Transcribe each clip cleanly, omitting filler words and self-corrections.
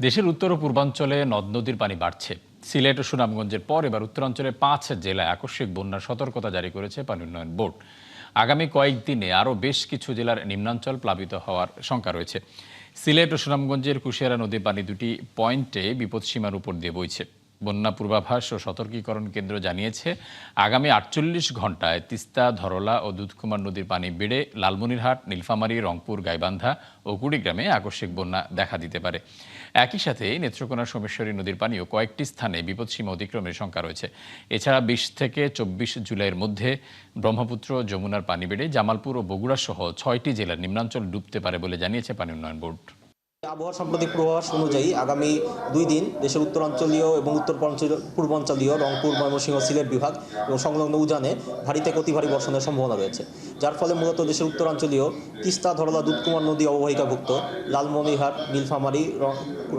দেশের উত্তর ও পূর্বাঞ্চলে নদ নদীর পানি বাড়ছে। সিলেট ও সুনামগঞ্জের পর এবার উত্তরাঞ্চলে ৫ জেলায় আকস্মিক বন্যার সতর্কতা জারি করেছে পানি উন্নয়ন বোর্ড। আগামী কয়েকদিনে আরও বেশ কিছু জেলার নিম্নাঞ্চল প্লাবিত হওয়ার শঙ্কা রয়েছে। সিলেট ও সুনামগঞ্জের কুশিয়ারা নদীর পানি দুটি পয়েন্টে বিপদসীমার উপর দিয়ে বইছে। বন্যা পূর্বাভাস ও সতর্কীকরণ কেন্দ্র জানিয়েছে, আগামী ৪৮ ঘন্টায় তিস্তা, ধরলা ও দুধকুমার নদীর পানি বেড়ে লালমনিরহাট, নীলফামারী, রংপুর, গাইবান্ধা ও কুড়িগ্রামে আকস্মিক বন্যা দেখা দিতে পারে। একই সাথে নেত্রকোনা সোমেশ্বরী নদীর পানিও কয়েকটি স্থানে বিপদসীমা অতিক্রমের শঙ্কা রয়েছে। এছাড়া ২০ থেকে ২৪ জুলাইয়ের মধ্যে ব্রহ্মপুত্র, যমুনার পানি বেড়ে জামালপুর ও বগুড়া সহ ৬টি জেলার নিম্নাঞ্চল ডুবতে পারে বলে জানিয়েছে পানি উন্নয়ন বোর্ড। আবহাওয়া সাম্প্রতিক পূর্বাভাস অনুযায়ী আগামী ২ দিন দেশের উত্তরাঞ্চলীয় এবং উত্তর পূর্বাঞ্চলীয় রংপুর, ময়মনসিংহ, সিলেট বিভাগ এবং সংলগ্ন উজানে ভারী থেকে অতি ভারী বর্ষণের সম্ভাবনা রয়েছে, যার ফলে মূলত দেশের উত্তরাঞ্চলীয় তিস্তা, ধরলা, দুধকুমার নদী অববাহিকাভুক্ত লালমনিরহাট, নীলফামারী,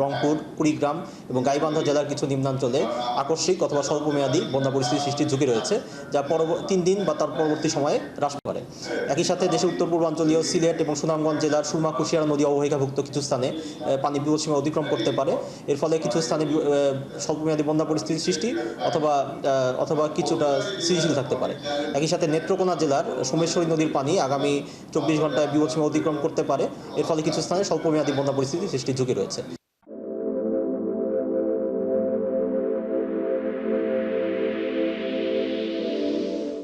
রংপুর, কুড়িগ্রাম এবং গাইবান্ধা জেলার কিছু নিম্নাঞ্চলে আকস্মিক অথবা স্বল্পমেয়াদী বন্যা পরিস্থিতি সৃষ্টির ঝুঁকি রয়েছে, যা ৩ দিন বা তার পরবর্তী সময়ে হ্রাস পারে। একই সাথে দেশের উত্তর পূর্বাঞ্চলীয় সিলেট এবং সুনামগঞ্জ জেলার সুরমা, কুশিয়ারা নদী অববাহিকাভুক্ত কিছু স্থানে পানি বিপদসীমা অতিক্রম করতে পারে। এর ফলে কিছু স্থানে স্বল্পমেয়াদী বন্যা পরিস্থিতির সৃষ্টি অথবা কিছুটা স্থিতিশীল থাকতে পারে। একই সাথে নেত্রকোনা জেলার সোমেশ্বরী নদীর পানি আগামী ২৪ ঘন্টায় বিপদসীমা অতিক্রম করতে পারে। এর ফলে কিছু স্থানে স্বল্পমেয়াদী বন্যা পরিস্থিতির সৃষ্টির ঝুঁকি রয়েছে।